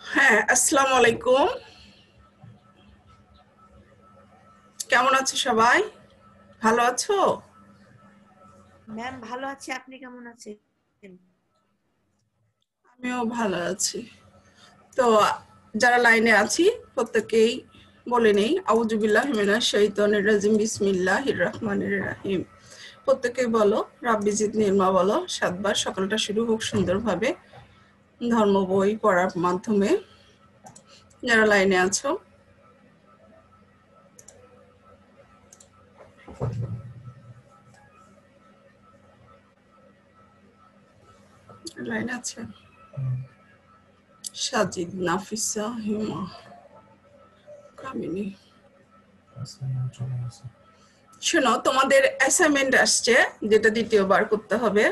হ্যাঁ, আসসালামু আলাইকুম। কেমন আছো সবাই? ভালো আছো? ম্যাম ভালো আছি, আপনি কেমন আছেন? আমিও ভালো আছি। তো যারা লাইনে আছি প্রত্যেকেই বলে নেই, আউযু বিল্লাহি মিনাশ শাইতানির রাজিম, বিসমিল্লাহির রহমানির রহিম। প্রত্যেকেই বলো, রাব্বি জিদনি ইলমা বলো 7 বার। সকালটা শুরু হোক সুন্দরভাবে ধর্ম বই পড়ার মাধ্যমে। যারা লাইনে আছো লাইনে আছে সাজিদ, নাফিসা, হিমা, কামিনী। শোনো, তোমাদের অ্যাসাইনমেন্ট আসছে, যেটা দ্বিতীয়বার করতে হবে।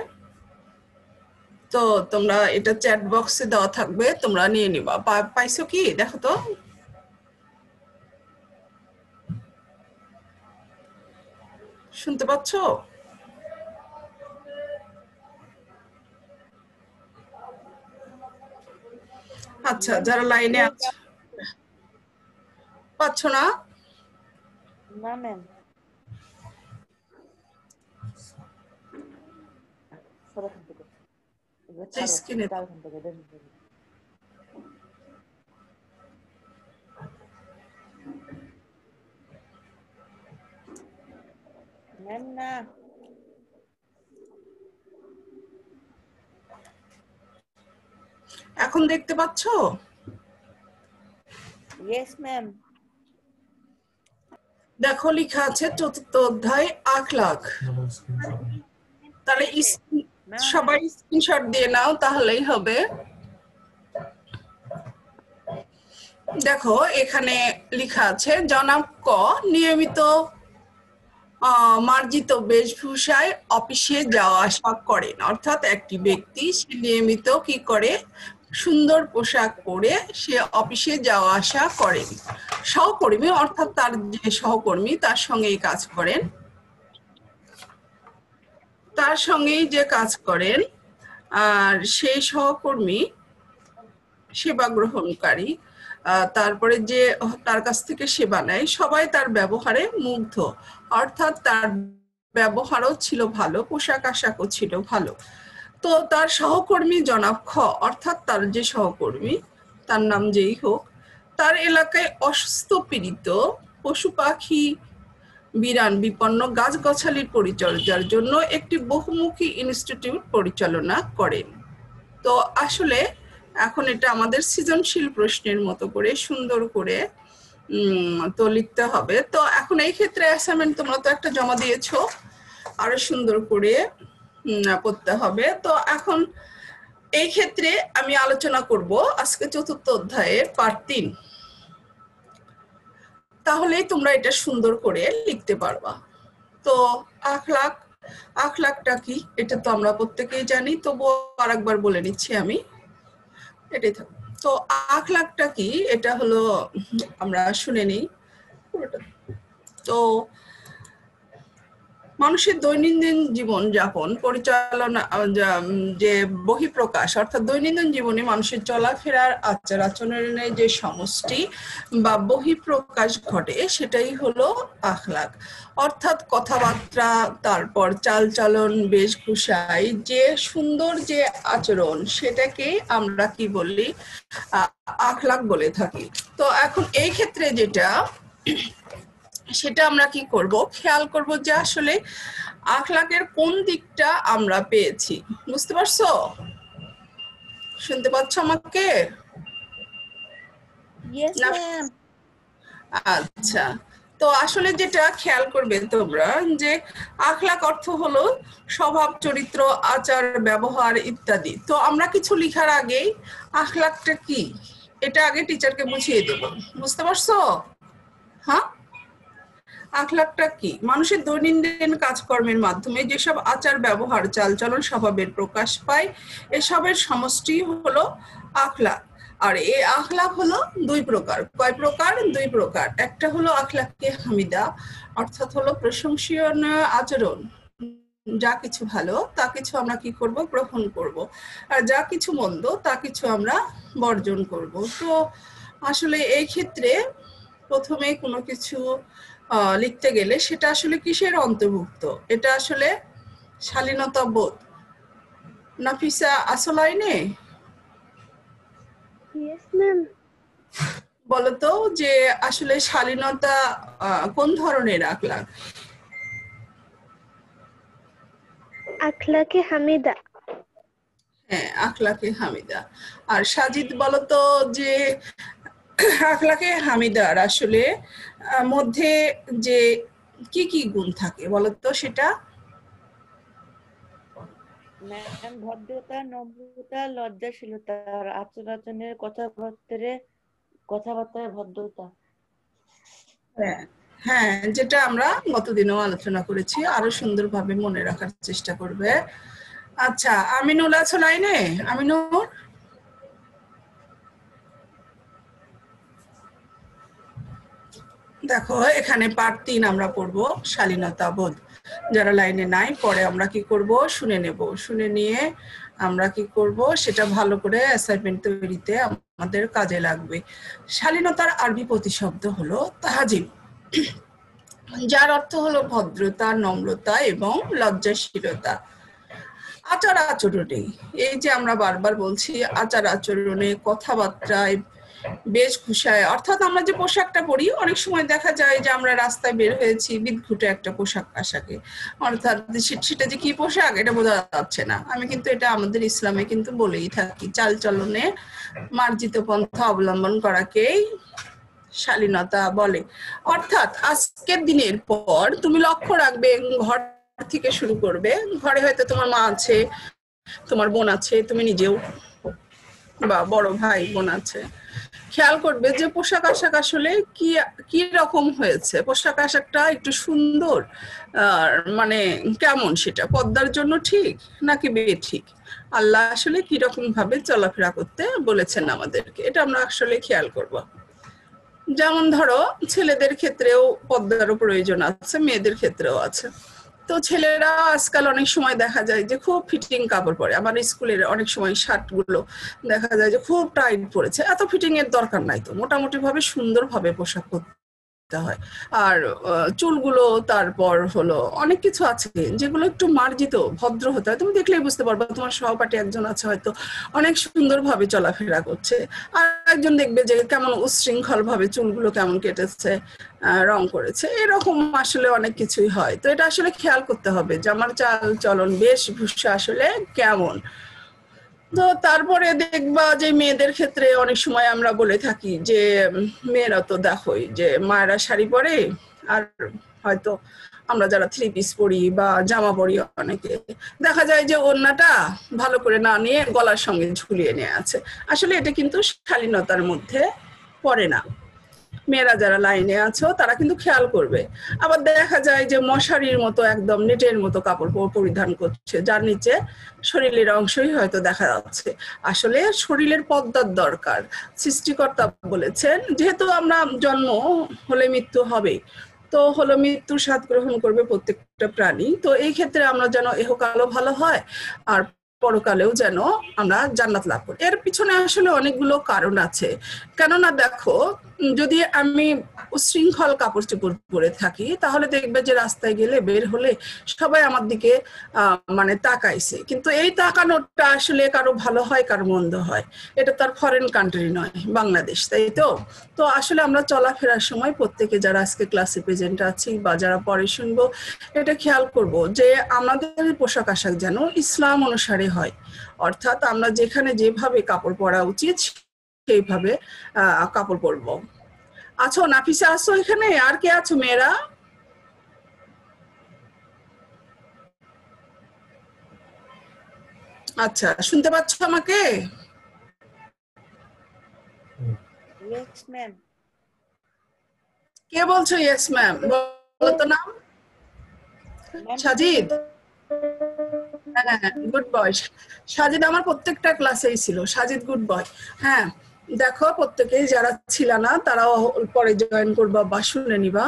তো তোমরা এটা চ্যাট বক্সে দেওয়া থাকবে, তোমরা নিয়ে নিবা। পাইছো কি দেখো তো, শুনতে পাচ্ছ? আচ্ছা, ম্যাম যারা লাইনে স্লো আছে পাচ্ছ না? না ম্যাম, সব এখান থেকে এগুলো ছাড়ো, স্ক্রিনে যাও এখান থেকে ম্যাম। না এখন দেখতে পাচ্ছ? Yes ma'am. দেখো, লেখা আছে 4র্থ অধ্যায় আখলাক। তাহলে সবাই স্ক্রিনশট দিয়ে নাও, তাহলেই হবে। দেখো, এখানে লেখা আছে জনাব ক নিয়মিত মার্জিত বেশভূষায় অফিসে যাওয়া আসা করেন। অর্থাৎ একটি ব্যক্তি সে নিয়মিত কি করে, সুন্দর পোশাক পরে সে অফিসে যাওয়া আসা করেন। সহকর্মী অর্থাৎ তার যে সহকর্মী তার সঙ্গেই কাজ করেন, তার সঙ্গেই যে কাজ করেন, আর সেই সহকর্মী সেবা গ্রহণকারী, তারপরে যে তার কাছ থেকে সেবা নেয়, সবাই তার ব্যবহারে মুগ্ধ। অর্থাৎ তার ব্যবহারও ছিল ভালো, পোশাক আশাকও ছিল ভালো। তো তার সহকর্মী জনাব খ, অর্থাৎ তার যে সহকর্মী, তার নাম যেই হোক, তার এলাকায় অসুস্থ পীড়িত পশু পাখি, বিরান বিপন্ন গাছগাছালির পরিচর্যার জন্য একটি বহুমুখী ইনস্টিটিউট পরিচালনা করেন। তো আসলে এখন এটা আমাদের সৃজনশীল প্রশ্নের মতো করে সুন্দর করে তো লিখতে হবে। তো এখন এই ক্ষেত্রে অ্যাসাইনমেন্ট তোমরা তো একটা জমা দিয়েছো, আরো সুন্দর করে পড়তে হবে। তো এখন এই ক্ষেত্রে আমি আলোচনা করব আজকে 4র্থ অধ্যায়ের পার্ট 3। তাহলেই তোমরা এটা সুন্দর করে লিখতে পারবা। তো আখলাক, আখলাকটা কি এটা তো আমরা প্রত্যেকেই জানি, তবুও আরেকবার বলে নিচ্ছি আমি, এটাই থাকবে। তো আখলাকটা কি এটা হলো, আমরা শুনে নিই পুরোটা। তো মানুষের দৈনন্দিন জীবন যাপন পরিচালনা, যে বহিঃপ্রকাশ, অর্থাৎ দৈনন্দিন জীবনে মানুষের চলাফেরার আচার আচরণের যে সমষ্টি বা বহিঃপ্রকাশ ঘটে, সেটাই হলো আখলাক। অর্থাৎ কথাবার্তা, তারপর চালচলন, বেশভূষায় যে সুন্দর যে আচরণ, সেটাকে আমরা কি বলি, আখলাক বলে থাকি। তো এখন এই ক্ষেত্রে যেটা, সেটা আমরা কি করব, খেয়াল করব যে আসলে আখলাকের কোন দিকটা আমরা পেয়েছি। বুঝতে পারছো? শুনতে পাচ্ছ আমাকে? ইয়েস না? ম্যাম। আচ্ছা, তো আসলে যেটা খেয়াল করবে তোমরা, যে আখলাক অর্থ হলো স্বভাব, চরিত্র, আচার, ব্যবহার ইত্যাদি। তো আমরা কিছু লেখার আগেই আখলাকটা কি এটা আগে টিচারকে বুঝিয়ে দেব। বুঝতে পারছো? হ্যাঁ, আখলাকটা কি, মানুষের দৈনন্দিন কাজকর্মের মাধ্যমে যেসব আচার ব্যবহার চালচলন স্বভাবের প্রকাশ পায়, এসবের সমষ্টি হলো আখলাক। আর এই আখলাক হলো 2 প্রকার। কয় প্রকার? 2 প্রকার। একটা হলো আখলাকে হামিদা, অর্থাৎ হলো প্রশংসনীয় আচরণ, যা কিছু ভালো তা কিছু আমরা কি করব, গ্রহণ করব, আর যা কিছু মন্দ তা কিছু আমরা বর্জন করব। তো আসলে এই ক্ষেত্রে প্রথমে কোনো কিছু লিখতে গেলে সেটা আসলে কিসের অন্তর্ভুক্ত, এটা আসলে শালীনতা বোধ। নাফিসা আসো লাইনে? Yes ma'am. বলতো যে আসলে শালীনতা কোন ধরনের আখলাক? আখলাকে হামিদা। হ্যাঁ, আখলাকে হামিদা। আর সাজিদ বলতো যে আখলাকে হামিদার আসলে মধ্যে যে কি কি গুণ থাকে বলতো সেটা? ম্যাম ভদ্রতা, নম্রতা, লজ্জাশীলতা, আর আচার-আচরণের কথাবার্তায় ভদ্রতা। হ্যাঁ হ্যাঁ, যেটা আমরা গতদিনও আলোচনা করেছি, আরো সুন্দরভাবে মনে রাখার চেষ্টা করবে। আচ্ছা, আমিনুল আছো লাইনে? আমিনুর, দেখো এখানে পার্ট 3 আমরা পড়বো শালীনতা বোধ। যারা লাইনে নাই পরে আমরা কি করব শুনে নেব, শুনে নিয়ে আমরা কি করব সেটা ভালো করে অ্যাসাইনমেন্ট তৈরিতে আমাদের কাজে লাগবে। শালীনতার আরবি প্রতিশব্দ হলো তাহাজিম, যার অর্থ হলো ভদ্রতা, নম্রতা এবং লজ্জাশীলতা। আচার আচরণে, এই যে আমরা বারবার বলছি আচার আচরণে, কথাবার্তায়, বেশভূষায়, অর্থাৎ আমরা যে পোশাকটা পরি, অনেক সময় দেখা যায় যে আমরা রাস্তায় বের হয়েছি বিদঘুটে একটা পোশাক আশাকে, অর্থাৎ সেটা যে কি পোশাক এটা বোঝা যাচ্ছে না। আমি কিন্তু এটা আমাদের ইসলামে কিন্তু বলেই থাকি, চালচলনে মার্জিত পন্থা অবলম্বন করাকেই শালীনতা বলে। অর্থাৎ আজকের দিনের পর তুমি লক্ষ্য রাখবে, ঘর থেকে শুরু করবে, ঘরে হয়তো তোমার মা আছে, তোমার বোন আছে, তুমি নিজেও বা বড় ভাই বোন আছে, খেয়াল করবে যে পোশাক আশাক আসলে কি কি রকম হয়েছে, পোশাক আশাকটা একটু সুন্দর, মানে কেমন, সেটা পর্দার জন্য ঠিক নাকি বেঠিক, আল্লাহ আসলে কি রকম ভাবে চলাফেরা করতে বলেছেন আমাদেরকে, এটা আমরা আসলে খেয়াল করব। যেমন ধরো ছেলেদের ক্ষেত্রেও পর্দারও প্রয়োজন আছে, মেয়েদের ক্ষেত্রেও আছে। তো ছেলেরা আজকাল অনেক সময় দেখা যায় যে খুব ফিটিং কাপড় পরে, আমার স্কুলের অনেক সময় শার্ট গুলো দেখা যায় যে খুব টাইট পড়েছে, এত ফিটিং এর দরকার নাই তো, মোটামুটি ভাবে সুন্দরভাবে পোশাক পরতে হয়। আর চুলগুলো, তারপর হলো অনেক কিছু আছে যেগুলো একটু মার্জিত ভদ্র হতে হয়, তুমি দেখলেই বুঝতে পারবে। তোমার সহপাঠী একজন আছে হয়তো অনেক সুন্দরভাবে চলাফেরা করছে, আর একজন দেখবে যে কেমন উচ্ছৃঙ্খল ভাবে চুলগুলো কেমন কেটেছে, রং করেছে, এরকম আসলে অনেক কিছুই হয়। তো এটা আসলে খেয়াল করতে হবে যে আমার চাল চলন বেশভূষা আসলে কেমন। তো তারপরে দেখবা যে মেয়েদের ক্ষেত্রে অনেক সময় আমরা বলে থাকি যে মেয়েরা তো দেখোই যে মায়েরা শাড়ি পরে, আর হয়তো আমরা যারা 3 পিস পরি বা জামা পরি অনেকে দেখা যায় যে ওড়নাটা ভালো করে না নিয়ে গলার সঙ্গে ঝুলিয়ে নিয়ে আছে, আসলে এটা কিন্তু শালীনতার মধ্যে পড়ে না। মেয়েরা যারা লাইনে আছো তারা কিন্তু খেয়াল করবে। আবার দেখা যায় যে মশারির মতো একদম নেটের মতো কাপড় পরিধান করছে, যার নিচে শরীরের অংশই হয়তো দেখা যাচ্ছে। আসলে শরীরের পর্দার দরকার। সৃষ্টিকর্তা বলেছেন যেহেতু আমরা জন্ম হলে মৃত্যু হবে, তো হলো মৃত্যুর স্বাদ গ্রহণ করবে প্রত্যেকটা প্রাণী। তো এই ক্ষেত্রে আমরা যেন ইহকালও ভালো হয় আর পরকালেও যেন আমরা জান্নাত লাভ করি। এর পিছনে আসলে অনেকগুলো কারণ আছে। কেননা দেখো, যদি আমি উশৃঙ্খল কাপড় চোপড় পরে থাকি তাহলে দেখবে যে রাস্তায় গেলে বের হলে সবাই আমার দিকে মানে তাকাইছে, কিন্তু এই তাকানোটা আসলে কারো ভালো হয় কারো মন্দ হয়, এটা তার ফরেন কান্ট্রি নয়, বাংলাদেশ, তাই তো? তো আসলে আমরা চলাফেরার সময় প্রত্যেকে যারা আজকে ক্লাসে প্রেজেন্ট আছি বা যারা পরে শুনবো, এটা খেয়াল করব যে আমাদের পোশাক আশাক যেন ইসলাম অনুসারে হয়, অর্থাৎ আমরা যেখানে যেভাবে কাপড় পরা উচিত সেইভাবে কাপড় পরবো। আছো নাফিসা, আছো এখানে? আর কে আছো মেয়েরা? আচ্ছা, শুনতে পাচ্ছ আমাকে? Yes ma'am. কে বলছো ইয়েস ম্যাম? বলো তো নাম। সাজিদ? হ্যাঁ, গুড বয়। সাজিদ আমার প্রত্যেকটা ক্লাসেই ছিল, সাজিদ গুড বয়। হ্যাঁ, দেখো প্রত্যেকেই যারা ছিল না তারাও পরে জয়েন করবা বা শুনে নিবা।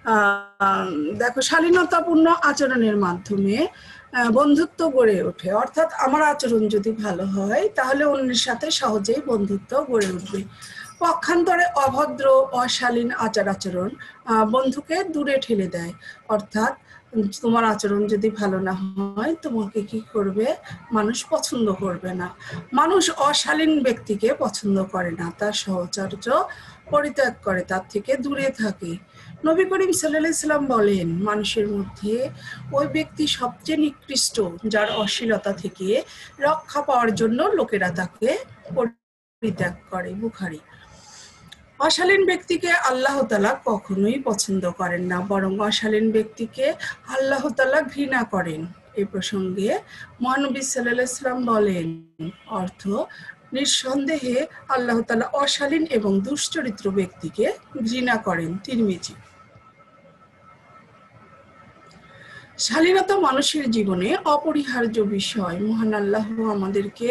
আহ, দেখো, শালীনতাপূর্ণ আচরণের মাধ্যমে বন্ধুত্ব গড়ে ওঠে। অর্থাৎ আমার আচরণ যদি ভালো হয় তাহলে অন্যের সাথে সহজেই বন্ধুত্ব গড়ে উঠবে। পক্ষান্তরে অভদ্র, অশালীন আচার আচরণ বন্ধুকে দূরে ঠেলে দেয়। অর্থাৎ তোমার আচরণ যদি ভালো না হয়, তোমাকে কি করবে? মানুষ পছন্দ করবে না। মানুষ অশালীন ব্যক্তিকে পছন্দ করে না, তার সহচর্য পরিত্যাগ করে, তার থেকে দূরে থাকে। নবী করিম সাল্লাল্লাহু আলাইহি সাল্লাম বলেন, মানুষের মধ্যে ওই ব্যক্তি সবচেয়ে নিকৃষ্ট যার অশ্লীলতা থেকে রক্ষা পাওয়ার জন্য লোকেরা তাকে পরিত্যাগ করে। বুখারী। অশালীন ব্যক্তিকে আল্লাহ তাআলা কখনোই পছন্দ করেন না, বরং অশালীন ব্যক্তিকে আল্লাহ তাআলা ঘৃণা করেন। এই প্রসঙ্গে মহানবী সাল্লাল্লাহু আলাইহি সাল্লাম বলেন, অর্থ, নিঃসন্দেহে আল্লাহ তাআলা অশালীন এবং দুশ্চরিত্র ব্যক্তিকে ঘৃণা করেন। তিরমিজি। শালীনতা মানুষের জীবনে অপরিহার্য বিষয়। মহান আল্লাহ আমাদেরকে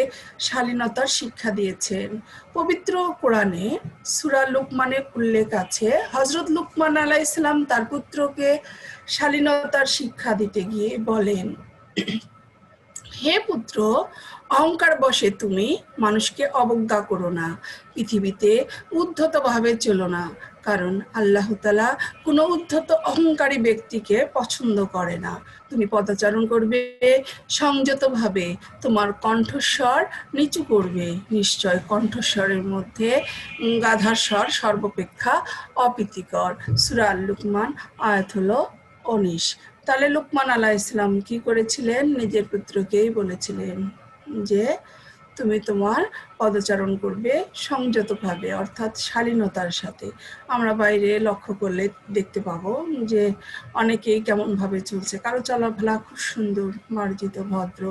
শালীনতার শিক্ষা দিয়েছেন। পবিত্র কোরআনে সূরা লুকমানে উল্লেখ আছে, হযরত লুকমান আলাইহিস সালাম তার পুত্রকে শালীনতার শিক্ষা দিতে গিয়ে বলেন, হে পুত্র, অহংকার বশে তুমি মানুষকে অবজ্ঞা করো না, পৃথিবীতে উদ্ধত ভাবে চলো না, কারণ আল্লাহ তাআলা কোনো উদ্ধত অহংকারী ব্যক্তিকে পছন্দ করে না। তুমি পদচারণ করবে সংযত ভাবে, তোমার কণ্ঠস্বর নিচু করবে। নিশ্চয় কণ্ঠস্বরের মধ্যে গাধার স্বর সর্বাপেক্ষা অপ্রীতিকর। সূরা লুকমান, আয়াত হলো 19। তাহলে লুকমান আলাইহিস সালাম কি করেছিলেন? নিজের পুত্রকেই বলেছিলেন যে তুমি তোমার পদচারণ করবে সংযতভাবে, অর্থাৎ শালীনতার সাথে। আমরা বাইরে লক্ষ্য করলে দেখতে পাবো যে অনেকেই কেমন ভাবে চলছে, কারো চলাফেরা খুব সুন্দর, মার্জিত, ভদ্র।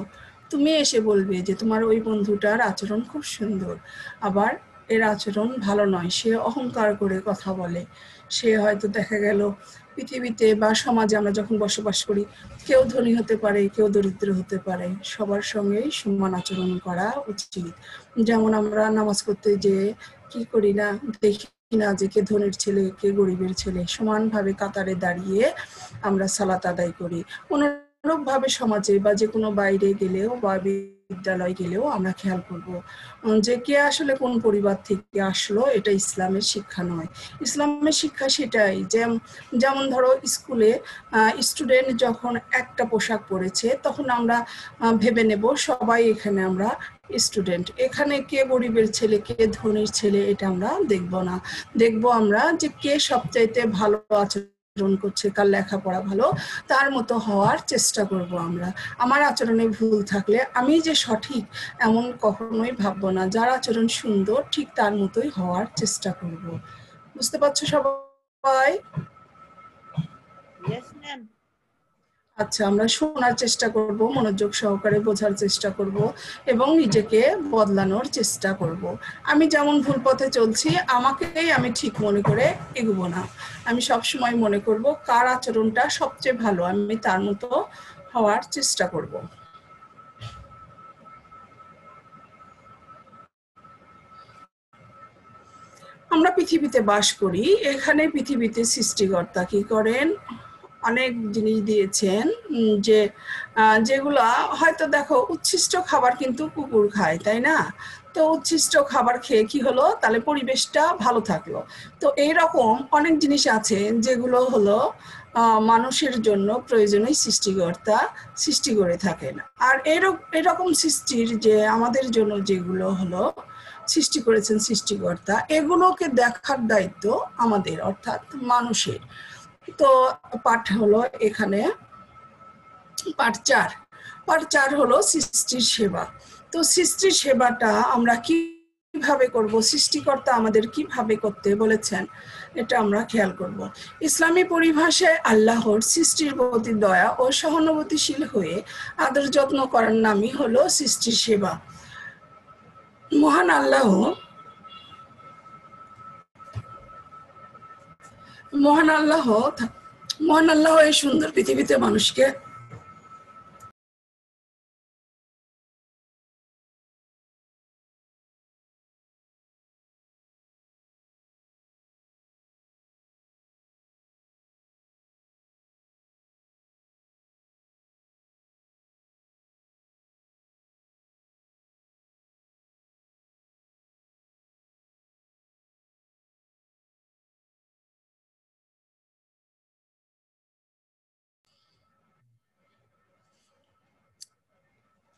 তুমি এসে বলবে যে তোমার ওই বন্ধুটার আচরণ খুব সুন্দর, আবার এর আচরণ ভালো নয়, সে অহংকার করে কথা বলে। সে হয়তো দেখা গেল পৃথিবীতে বা সমাজে আমরা যখন বসবাস করি, কেউ ধনী হতে পারে, কেউ দরিদ্র হতে পারে, সবার সঙ্গেই সমান আচরণ করা উচিত। যেমন আমরা নামাজ পড়তে যেয়ে কি করি না, দেখি না যে কে ধনীর ছেলে কে গরিবের ছেলে, সমানভাবে কাতারে দাঁড়িয়ে আমরা সালাত আদায় করি। অনুরূপভাবে সমাজে বা যে কোনো বাইরে গেলেও বা বিদ্যালয় গেলেও আমরা খেয়াল করব যে কে আসলে কোন পরিবার থেকে আসলো। এটা ইসলামের শিক্ষা নয়। ইসলামের শিক্ষা সেটাই যে, যেমন ধরো স্কুলে স্টুডেন্ট যখন একটা পোশাক পরেছে, তখন আমরা ভেবে নেব সবাই এখানে আমরা স্টুডেন্ট। এখানে কে গরিবের ছেলে কে ধনীর ছেলে এটা আমরা দেখব না। দেখব আমরা যে কে সবচাইতে ভালো আচরণ করছে, কার লেখাপড়া ভালো, তার মতো হওয়ার চেষ্টা করব আমরা। আমার আচরণে ভুল থাকলে আমি যে সঠিক এমন কখনোই ভাববো না, যার আচরণ সুন্দর ঠিক তার মতোই হওয়ার চেষ্টা করব। বুঝতে পারছো সবাই? Yes ma'am. আচ্ছা, আমরা শোনার চেষ্টা করব, মনোযোগ সহকারে বোঝার চেষ্টা করব এবং নিজেকে বদলানোর চেষ্টা করব। আমি যেমন ভুল পথে চলছি, আমাকেই আমি ঠিক মনে করে এগোবো না। আমি সবসময় মনে করব কার আচরণটা সবচেয়ে ভালো, আমি তার মতো হওয়ার চেষ্টা করব। আমরা পৃথিবীতে বাস করি, এখানে পৃথিবীতে সৃষ্টিকর্তা কি করেন? অনেক জিনিস দিয়েছেন, যে যেগুলা হয়তো দেখো উচ্ছিষ্ট খাবার কিন্তু কুকুর খায়, তাই না? তো উচ্ছিষ্ট খাবার খেয়ে কি হলো, তাহলে পরিবেশটা ভালো থাকলো। তো এইরকম অনেক জিনিস আছে যেগুলো হলো মানুষের জন্য প্রয়োজনীয়, সৃষ্টিকর্তা সৃষ্টি করে থাকেন। আর এরকম সৃষ্টির যে আমাদের জন্য যেগুলো হলো সৃষ্টি করেছেন সৃষ্টিকর্তা, এগুলোকে দেখার দায়িত্ব আমাদের, অর্থাৎ মানুষের। তো পাঠ হলো এখানে পাঠ 4 হলো সৃষ্টির সেবা। তো সৃষ্টির সেবাটা আমরা কিভাবে করব, সৃষ্টিকর্তা আমাদের কিভাবে করতে বলেছেন, এটা আমরা খেয়াল করব। ইসলামী পরিভাষায় আল্লাহর সৃষ্টির প্রতি দয়া ও সহানুভূতিশীল হয়ে আদর যত্ন করার নামই হলো সৃষ্টির সেবা। মহান আল্লাহ মহান আল্লাহ মহান আল্লাহ এই সুন্দর পৃথিবীতে মানুষকে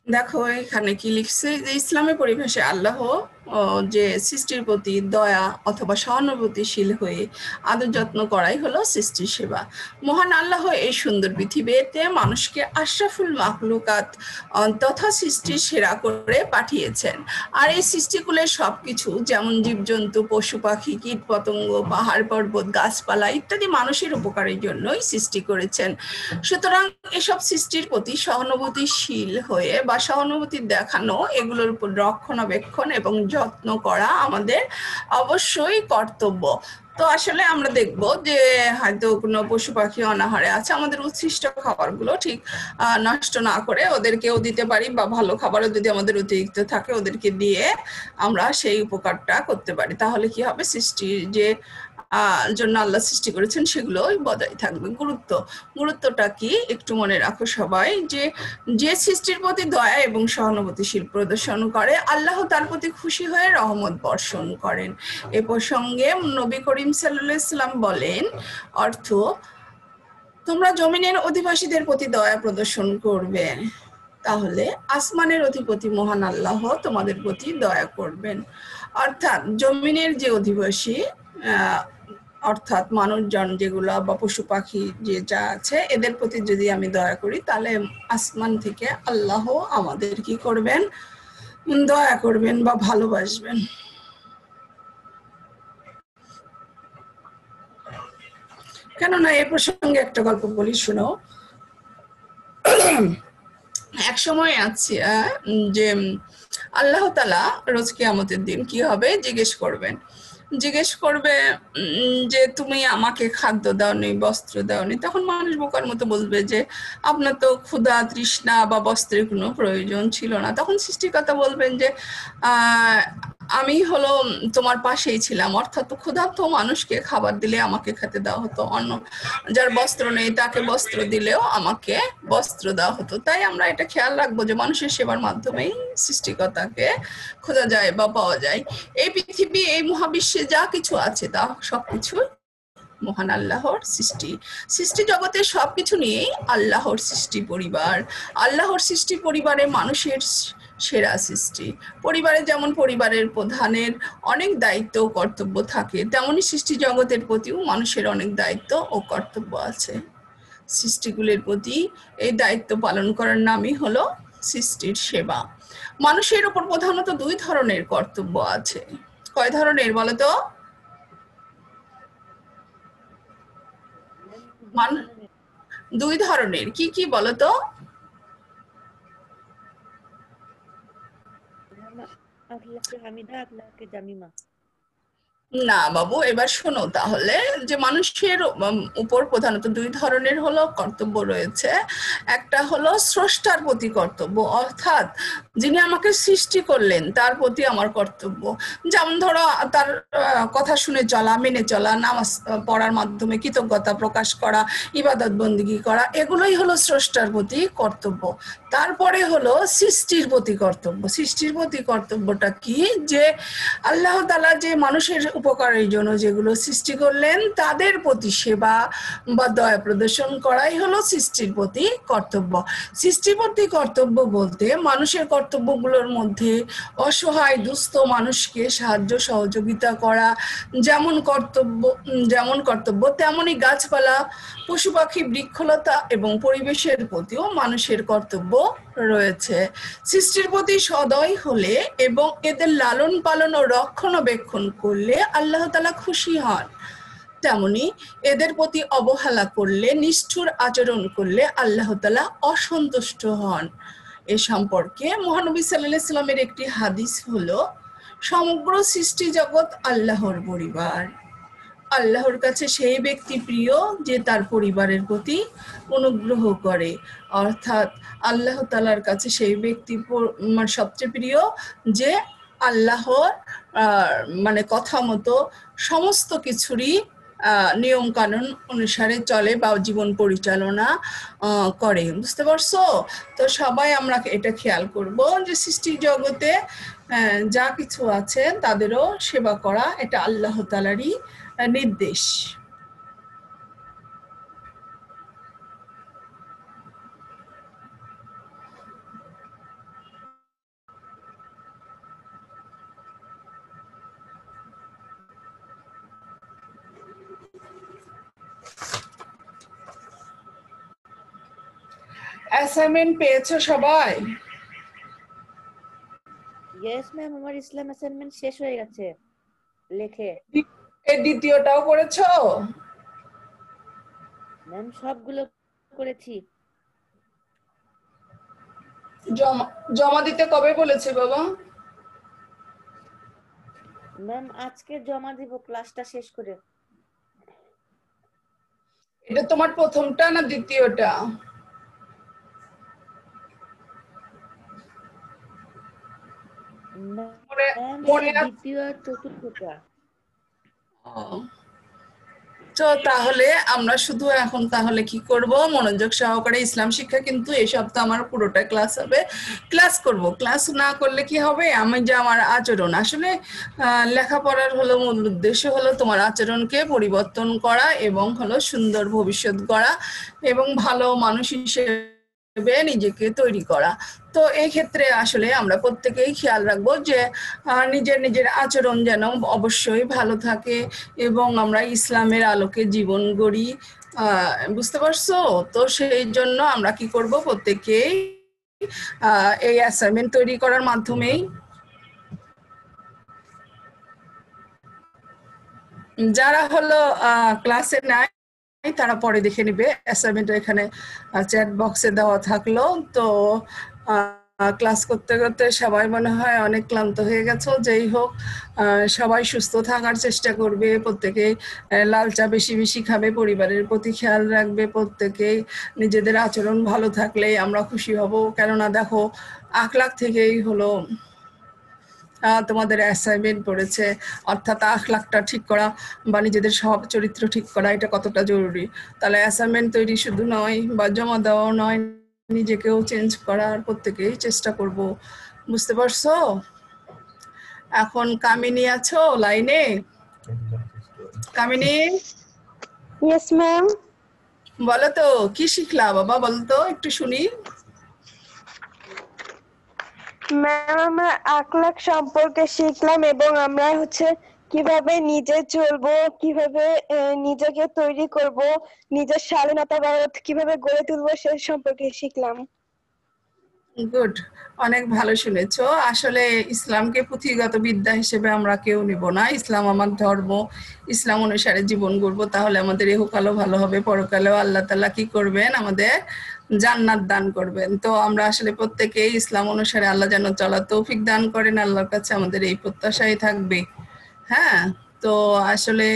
দেখো এখানে কি লিখছে যে ইসলামের পরিভাষে আল্লাহ যে সৃষ্টির প্রতি দয়া অথবা সহানুভূতিশীল হয়ে আদর যত্ন করাই হলো সৃষ্টির সেবা। মহান আল্লাহ এই সুন্দর পৃথিবীতে মানুষকে আশরাফুল মাখলুকাত তথা সৃষ্টির সেরা করে পাঠিয়েছেন। আর এই সৃষ্টিকুলের সবকিছু যেমন জীবজন্তু, পশু পাখি, কীট পতঙ্গ, পাহাড় পর্বত, গাছপালা ইত্যাদি মানুষের উপকারের জন্যই সৃষ্টি করেছেন। সুতরাং এসব সৃষ্টির প্রতি সহানুভূতিশীল হয়ে বা সহানুভূতি দেখানো, এগুলোর উপর রক্ষণাবেক্ষণ এবং যত্ন করা আমাদের অবশ্যই কর্তব্য। তো আসলে আমরা দেখব যে হয়তো কোনো পশু পাখি অনাহারে আছে, আমাদের উচ্ছিষ্ট খাবারগুলো ঠিক নষ্ট না করে ওদেরকেও দিতে পারি, বা ভালো খাবারও যদি আমাদের অতিরিক্ত থাকে ওদেরকে দিয়ে আমরা সেই উপকারটা করতে পারি। তাহলে কি হবে, সৃষ্টির যে জন্য আল্লাহ সৃষ্টি করেছেন সেগুলোই বজায় থাকবে। গুরুত্বটা কি একটু মনে রাখো সবাই, যে যে সৃষ্টির প্রতি দয়া এবং সহানুভূতিশীল প্রদর্শন করে আল্লাহ তার প্রতি খুশি হয়ে রহমত বর্ষণ করেন। এ প্রসঙ্গে নবী করিম সাল্লাল্লাহু আলাইহি ওয়াসাল্লাম বলেন, অর্থ তোমরা জমিনের অধিবাসীদের প্রতি দয়া প্রদর্শন করবে, তাহলে আসমানের অধিপতি মহান আল্লাহ তোমাদের প্রতি দয়া করবেন। অর্থাৎ জমিনের যে অধিবাসী অর্থাৎ মানুষজন যেগুলো বা পশু পাখি যে যা আছে এদের প্রতি যদি আমি দয়া করি, তাহলে আসমান থেকে আল্লাহ আমাদের কি করবেন, দয়া করবেন বা ভালোবাসবেন। কেননা এ প্রসঙ্গে একটা গল্প বলি, শুনো। এক সময় আছে যে আল্লাহ তাআলা রোজ কিয়ামতের দিন কি হবে জিজ্ঞেস করবে যে তুমি আমাকে খাদ্য দাওনি, বস্ত্র দাওনি। তখন মানুষ বোকার মতো বলবে যে আপনার তো ক্ষুধা তৃষ্ণা বা বস্ত্রের কোনো প্রয়োজন ছিল না। তখন সৃষ্টিকর্তা বলবেন যে আমি হলো তোমার পাশেই ছিলাম, অর্থাৎ ক্ষুধার্ত মানুষকে খাবার দিলে আমাকে খেতে দেওয়া হতো, অন্য যার বস্ত্র নেই তাকে বস্ত্র দিলেও আমাকে বস্ত্র দেওয়া হতো। তাই আমরা এটা খেয়াল রাখবো যে মানুষের সেবার মাধ্যমেই সৃষ্টিকর্তাকে খোঁজা যায় বা পাওয়া যায়। এই পৃথিবী, এই মহাবিশ্বে যা কিছু আছে তা সবকিছু মহান আল্লাহর সৃষ্টি। সৃষ্টি জগতের সবকিছু নিয়েই আল্লাহর সৃষ্টি পরিবার। আল্লাহর সৃষ্টি পরিবারে মানুষের সেরা সৃষ্টি। পরিবারে যেমন পরিবারের প্রধানের অনেক দায়িত্ব ও কর্তব্য থাকে, তেমনি সৃষ্টি জগতের প্রতিও মানুষের অনেক দায়িত্ব ও কর্তব্য আছে। সৃষ্টিগুলির প্রতি এই দায়িত্ব পালন করার নামই হলো সৃষ্টির সেবা। মানুষের উপর প্রধানত দুই ধরনের কর্তব্য আছে। কয় ধরনের বলতো? দুই ধরনের। কি কি বলতো? আল্লাহকে হামিদা, আল্লাহকে জামিমা। না বাবু, এবার শোনো তাহলে, যে মানুষের উপর প্রধানত দুই ধরনের হলো কর্তব্য রয়েছে। একটা হলো স্রষ্টার প্রতি কর্তব্য, অর্থাৎ যিনি আমাকে সৃষ্টি করলেন তার প্রতি আমার কর্তব্য। যেমন ধরো তার কথা শুনে চলা, মেনে চলা, নামাজ পড়ার মাধ্যমে কৃতজ্ঞতা প্রকাশ করা, ইবাদত বন্দিগি করা, এগুলোই হলো স্রষ্টার প্রতি কর্তব্য। তারপরে হলো সৃষ্টির প্রতি কর্তব্য। সৃষ্টির প্রতি কর্তব্যটা কি, যে আল্লাহ তাআলা যে মানুষের উপকারের জন্য যেগুলো সৃষ্টি করলেন তাদের প্রতি সেবা বা দয়া প্রদর্শন করাই হলো সৃষ্টির প্রতি কর্তব্য। সৃষ্টির প্রতি কর্তব্য বলতে মানুষের কর্তব্যগুলোর মধ্যে অসহায় দুস্থ মানুষকে সাহায্য সহযোগিতা করা যেমন কর্তব্য, তেমনি গাছপালা, পশু পাখি, বৃক্ষলতা এবং পরিবেশের প্রতিও মানুষের কর্তব্য রয়েছে। সৃষ্টির প্রতি সদয় হলে এবং এদের লালন পালন ও রক্ষণাবেক্ষণ করলে আল্লাহ তাআলা খুশি হন, তেমনি এদের প্রতি অবহেলা করলে, নিষ্ঠুর আচরণ করলে আল্লাহ তাআলা অসন্তুষ্ট হন। এ সম্পর্কে মহানবী সাল্লাল্লাহু আলাইহি ওয়াসাল্লামের একটি হাদিস হলো, সমগ্র সৃষ্টি জগৎ আল্লাহর পরিবার। আল্লাহর কাছে সেই ব্যক্তি প্রিয় যে তার পরিবারের প্রতি অনুগ্রহ করে, অর্থাৎ আল্লাহ তাআলার কাছে সেই ব্যক্তি সবচেয়ে প্রিয় যে আল্লাহর মানে কথা মতো সমস্ত কিছুরই নিয়ম কানুন অনুসারে চলে বা জীবন পরিচালনা করে। বুঝতে পারছো? তো সবাই আমরা এটা খেয়াল করব যে সৃষ্টি জগতে যা কিছু আছে তাদেরও সেবা করা, এটা আল্লাহ তাআলারই নির্দেশ। অ্যাসাইনমেন্ট পেয়েছো সবাই? ইয়েস ম্যাম, আমার ইসলাম অ্যাসাইনমেন্ট শেষ হয়ে গেছে লেখে। এই দ্বিতীয়টাও করেছো? ম্যাম সবগুলো করেছি। জমা জমা দিতে কবে বলেছে বাবা? ম্যাম আজকে জমা দিব ক্লাসটা শেষ করে। এটা তোমার প্রথমটা না দ্বিতীয়টা? ম্যাম মনে এটা আছে? দ্বিতীয় আর চতুর্থটা। তো তাহলে আমরা শুধু এখন তাহলে কি করব, মনোযোগ সহকারে ইসলাম শিক্ষা, কিন্তু এই সপ্তাহ আমার পুরোটা ক্লাস হবে। ক্লাস করব, ক্লাস না করলে কি হবে, আমি যে আমার আচরণ আসলে লেখাপড়ার হলো মূল উদ্দেশ্য হলো তোমার আচরণকে পরিবর্তন করা এবং হলো সুন্দর ভবিষ্যৎ গড়া এবং ভালো মানুষ হিসেবে নিজেকে তৈরি করা। তো এই ক্ষেত্রে আসলে আমরা প্রত্যেকেই খেয়াল রাখবো যে নিজের নিজের আচরণ যেন অবশ্যই ভালো থাকে এবং আমরা ইসলামের আলোকে জীবন গড়ি। বুঝতে পারছো? তো সেই জন্য আমরা কি করব, প্রত্যেকেই এই অ্যাসাইনমেন্ট তৈরি করার মাধ্যমেই যারা হলো ক্লাসে নাই তারা পরে দেখে নিবে। অ্যাসাইনমেন্ট এখানে চ্যাট বক্সে দেওয়া থাকলো। তো ক্লাস করতে করতে সবাই মনে হয় অনেক ক্লান্ত হয়ে গেছো। যেই হোক, সবাই সুস্থ থাকার চেষ্টা করবে, প্রত্যেকেই লাল চা বেশি বেশি খাবে, পরিবারের প্রতি খেয়াল রাখবে, প্রত্যেকেই নিজেদের আচরণ ভালো থাকলেই আমরা খুশি হব। কেননা দেখো, আখলাখ থেকেই হলো তোমাদের অ্যাসাইনমেন্ট পড়েছে, অর্থাৎ আখলাখটা ঠিক করা বা নিজেদের স্বভাব চরিত্র ঠিক করা, এটা কতটা জরুরি। তাহলে অ্যাসাইনমেন্ট তৈরি শুধু নয় বা জমা দেওয়াও নয়, নিজেকেও চেঞ্জ করার প্রত্যেকেই চেষ্টা করব। বুঝতে পারছো? এখন কামিনী আছো লাইনে? কামিনী, ইয়েস ম্যাম। বলো তো কি শিখলা বাবা, বলো তো একটু শুনি। ম্যাম আমরা আখলাক সম্পর্কে শিখলাম এবং আমরা কিভাবে নিজে চলবো, কিভাবে নিজেকে তৈরি করব, নিজের স্বাধীনতা ভারত কিভাবে গড়ে তুলবো সে সম্পর্কে শিখলাম। গুড, অনেক ভালো শুনেছো। আসলে ইসলামকে পুঁথিগত বিদ্যা হিসেবে আমরা কেউ নিব না। ইসলাম আমার ধর্ম, ইসলাম অনুসারে জীবন গড়বো, তাহলে আমাদের ইহকালও ভালো হবে, পরকালেও আল্লাহ তাআলা কি করবেন, আমাদের জান্নাত দান করবেন। তো আমরা আসলে প্রত্যেকেই ইসলাম অনুসারে আল্লাহ যেন চলার তৌফিক দান করেন, আল্লাহর কাছে আমাদের এই প্রত্যাশাই থাকবে। হ্যাঁ, তো আসলে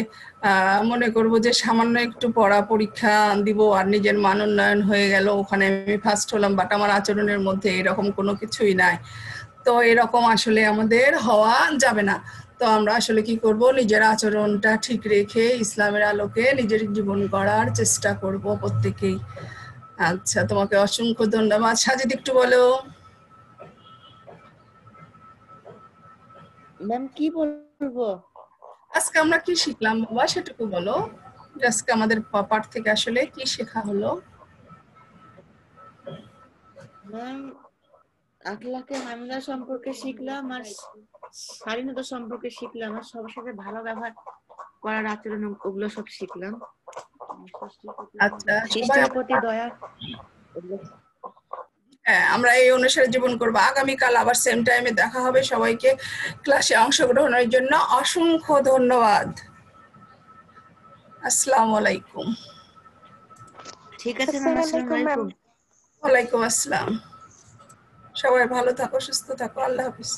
মনে করব যে সামান্য একটু পড়া, পরীক্ষা দিব আর নিজের মান উন্নয়ন হয়ে গেল, ওখানে আমি ফার্স্ট হলাম, বাট আমার আচরণের মধ্যে এরকম কোনো কিছুই নাই। তো এরকম আসলে আমাদের হওয়া যাবে না। তো আমরা আসলে কি করব, নিজের আচরণটা ঠিক রেখে ইসলামের আলোকে নিজের জীবন গড়ার চেষ্টা করব প্রত্যেকেই। আচ্ছা, তোমাকে অসংখ্য ধন্যবাদ। সাজিদ একটু বলো। ম্যাম কি বলবো? আজকে আমরা কি শিখলাম বাবা সেটুকু বলো। আজকে আমাদের পাঠ থেকে আসলে কি শেখা হলো? ম্যাম আখলাকে হামদা সম্পর্কে শিখলাম, আর স্বাধীনতা সম্পর্কে শিখলাম, আর সবার সাথে ভালো ব্যবহার করার আচরণ ওগুলো সব শিখলাম। আচ্ছা, সৃষ্টির প্রতি দয়া। আমরা এই অনুসারে জীবন করব। আগামীকাল আবার সেম টাইমে দেখা হবে। সবাইকে ক্লাসে অংশগ্রহণের জন্য অসংখ্য ধন্যবাদ। আসসালামু আলাইকুম। ঠিক আছে ম্যাম, আসসালামু আলাইকুম। ওয়ালাইকুম আসসালাম। সবাই ভালো থাকো, সুস্থ থাকো, আল্লাহ হাফিজ।